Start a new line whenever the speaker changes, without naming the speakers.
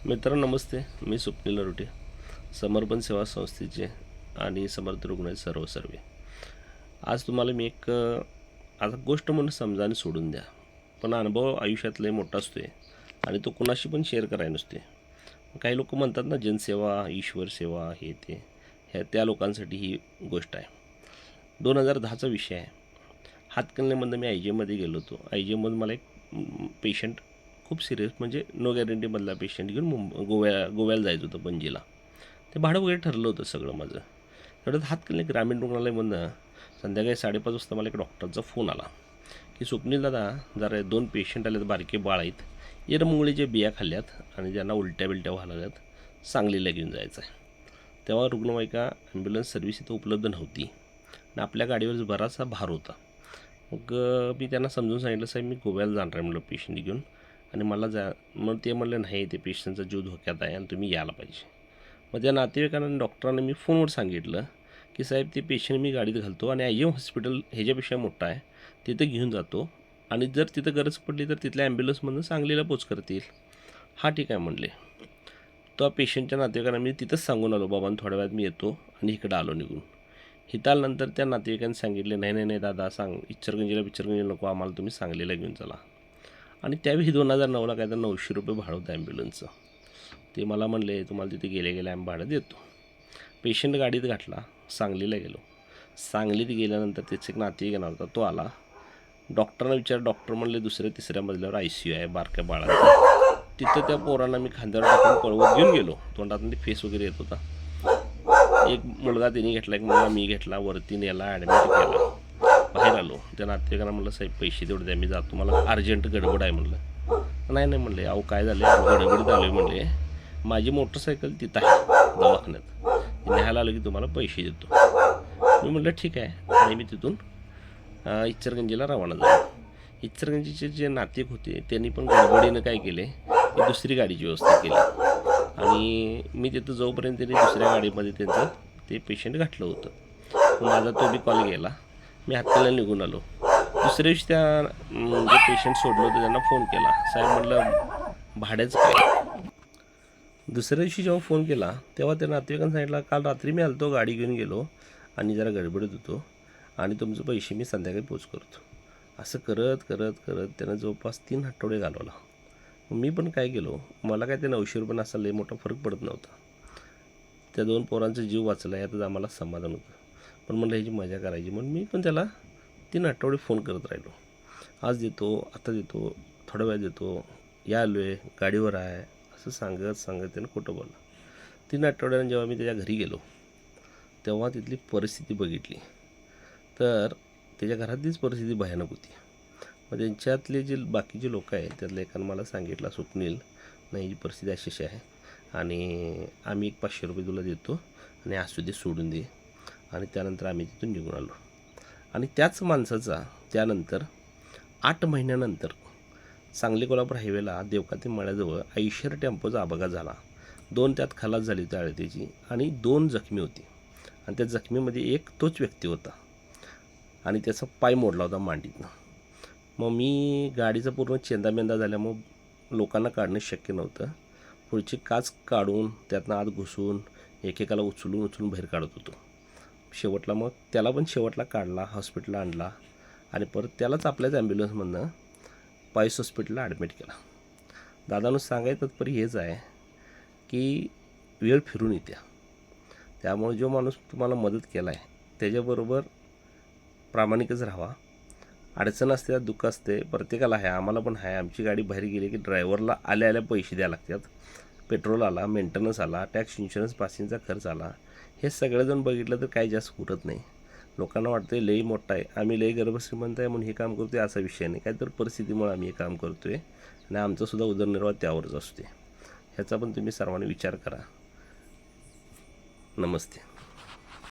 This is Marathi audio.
मित्रांनो नमस्ते. मी स्वप्नील नरोटे, समर्पण सेवा संस्थेचे आणि समर्थ रुग्णालय सर्वे. आज तुम्हाला मी एक आता गोष्ट म्हणून समजा आणि सोडून द्या, पण अनुभव आयुष्यात लय मोठा असतो आणि तो कुणाशी पण शेअर करायला नसते. काही लोक म्हणतात ना, जनसेवा ईश्वर सेवा, हे ते त्या लोकांसाठी ही गोष्ट आहे. 2010चा विषय आहे. हातकणंगलेमधनं मी आय जी एममध्ये गेलो होतो. आय जी एममधून मला एक पेशंट खूप सिरियस, म्हणजे नो गॅरंटीमधला पेशंट घेऊन गोव्याला जायचं होतं पणजीला. ते भाडं वगैरे ठरलं होतं सगळं माझं. तेवढ्यात हातकणंगले ग्रामीण रुग्णालयामधनं संध्याकाळी 5:30 वाजता मला एक डॉक्टरचा फोन आला की स्वप्नील दादा, जरा 2 पेशंट आलेत, बारके बाळ आहेत, एरमुंगळीच्या बिया खाल्ल्यात आणि ज्यांना उलट्या बिलट्या व्हायला लागल्यात, सांगलीला घेऊन जायचं आहे. तेव्हा रुग्णवाहिका ॲम्ब्युलन्स सर्व्हिस इथं उपलब्ध नव्हती आणि आपल्या गाडीवर बराचसा भार होता. मग मी त्यांना समजून सांगितलं, साहेब मी गोव्याला जाणार आहे म्हणलं पेशंट घेऊन, आणि मला मग ते म्हणले नाही, ते पेशंटचा जीव धोक्यात आहे आणि तुम्ही यायला पाहिजे. मग त्या नातेवाईकांना आणि डॉक्टरांना मी फोनवर सांगितलं की साहेब, ते पेशंट मी गाडीत घालतो आणि आय जी एम हॉस्पिटल ह्याच्यापेक्षा मोठं आहे, तिथं घेऊन जातो आणि जर तिथं गरज पडली तर तिथल्या ॲम्ब्युलन्समधून सांगलीला पोच करतील. हा ठीक आहे म्हणले. तो पेशंटच्या नातेवाईकांना मी तिथंच सांगून आलो, बाबा थोड्या वेळात मी येतो, आणि इकडं आलो निघून. इथं आल्यानंतर त्या नातेवाईकांनी सांगितले, नाही दादा, इचलकरंजीला नको, आम्हाला तुम्ही सांगलीला घेऊन चला. आणि त्यावेळी 2009ला काय तर 900 रुपये भाडं होतं ॲम्ब्युलन्सचं. ते मला म्हणले, तुम्हाला तिथे गेल्या आम्ही भाडं देतो. पेशंट गाडीत घातला, सांगलीला गेलो. सांगलीत गेल्यानंतर त्याचा एक नातेवाईक येणार होता, तो आला. डॉक्टरांना डॉक्टर म्हणले दुसऱ्या तिसऱ्या मजल्यावर ICU आहे बारक्या बाळांचा. तिथं त्या पोरांना मी खांद्यावर टाकून पळवत घेऊन गेलो. तोंडातून ते फेस वगैरे येत होता. एक मुलगा त्यांनी घेतला, एक मुलगा मी घेतला, वरती नेला, ॲडमिट केला. बाहेर आलो. त्या नातेवाईकांना म्हणलं, साहेब पैसे तेवढे द्या, मी जातो, मला अर्जंट गडबड आहे म्हणलं. नाही म्हणले, अहो काय झालं, गडबडीत आलो आहे म्हणले, माझी मोटरसायकल तिथं आहे दवाखान्यात, न्यायला आलो की तुम्हाला पैसे देतो. मी म्हटलं ठीक आहे, आणि मी तिथून इचलकरंजीला रवाना झालो. इचलकरंजीचे जे नातेवाईक होते त्यांनी पण गडबडीनं काय केले, की दुसरी गाडीची व्यवस्था केली, आणि मी तिथं जोपर्यंत त्यांनी दुसऱ्या गाडीमध्ये त्यांचं ते पेशंट घातलं होतं. माझा तो बी कॉल गेला. मी हातकणंगल्याला निघून आलो. दुसऱ्या दिवशी त्या जे पेशंट सोडलं होतं त्यांना फोन केला. साहेब म्हटलं भाड्याचं काय. दुसऱ्या दिवशी जेव्हा फोन केला तेव्हा त्या नातेवाईकांना सांगितलं, काल रात्री मी आलतो, गाडी घेऊन गेलो आणि जरा गडबडीत होतो, आणि तुमचे पैसे मी संध्याकाळी पोच करतो. असं करत करत करत त्यानं जवळपास 3 आठवडे घालवला. मी पण काय केलो, मला काय ते 900 रुपये असा लय मोठा फरक पडत नव्हता. त्या 2 पोरांचा जीव वाचला यातच आम्हाला समाधान होतं. पण म्हणलं ह्याची मजा करायची म्हणून मी पण त्याला 3 आठवडे फोन करत राहिलो. आज देतो, आता देतो, थोड्या वेळात देतो, या आलो आहे, गाडीवर आहे, असं सांगत त्यानं खोटं बोलला. 3 आठवड्यानं जेव्हा मी त्याच्या घरी गेलो तेव्हा तिथली परिस्थिती बघितली तर त्याच्या घरातलीच परिस्थिती भयानक होती. मग त्यांच्यातले जे बाकीचे लोक आहेत त्यातल्या एकानं मला सांगितलं, स्वप्नील नाही, ही परिस्थिती अशी आहे आणि आम्ही एक 500 रुपये तुला देतो आणि असू दे, सोडून दे. आणि त्यानंतर आम्ही तिथून निघून आलो. आणि त्याच माणसाचा त्यानंतर 8 महिन्यानंतर सांगली कोल्हापूर हायवेला देवकाते मळ्याजवळ आयशर टेम्पोचा अपघात झाला. 2 त्यात खलास झाली होती अळतेची, आणि 2 जखमी होती, आणि त्या जखमीमध्ये एक तोच व्यक्ती होता, आणि त्याचा पाय मोडला होता मांडीतनं. मग मी गाडीचा पूर्ण चेंदामेंदा झाल्यामुळं लोकांना काढणं शक्य नव्हतं. पुढची काच काढून त्यातनं आत घुसून एकेकाला उचलून बाहेर काढत होतो. शेवटला मग त्याला पण काढला, हॉस्पिटलला आणला, आणि परत त्यालाच आपल्याच ॲम्ब्युलन्समधनं पायस हॉस्पिटलला ॲडमिट केला. दादानं सांगायचं तात्पर्य हेच आहे की वेळ फिरून येत्या. त्यामुळे जो माणूस तुम्हाला मदत केला आहे त्याच्याबरोबर प्रामाणिकच राहावा. अडचण असते, दुःख असते, प्रत्येकाला आहे, आम्हाला पण आहे. आमची गाडी बाहेर गेली की ड्रायव्हरला आल्या पैसे द्यावे लागतात. पेट्रोल आला, मेंटेनन्स आला, टॅक्स, इन्शुरन्स, पासिंगचा खर्च आला. हे सगळेजण बघितलं तर काही जास्त उरत नाही. लोकांना वाटतं लई मोठा आहे, आम्ही लई गर्भश्रीमंत आहे म्हणून हे काम करतो आहे, असा विषय नाही. काहीतरी परिस्थितीमुळे आम्ही हे काम करतो आहे, आणि आमचासुद्धा उदरनिर्वाह त्यावरच असते. ह्याचा पण तुम्ही सर्वांनी विचार करा. नमस्ते.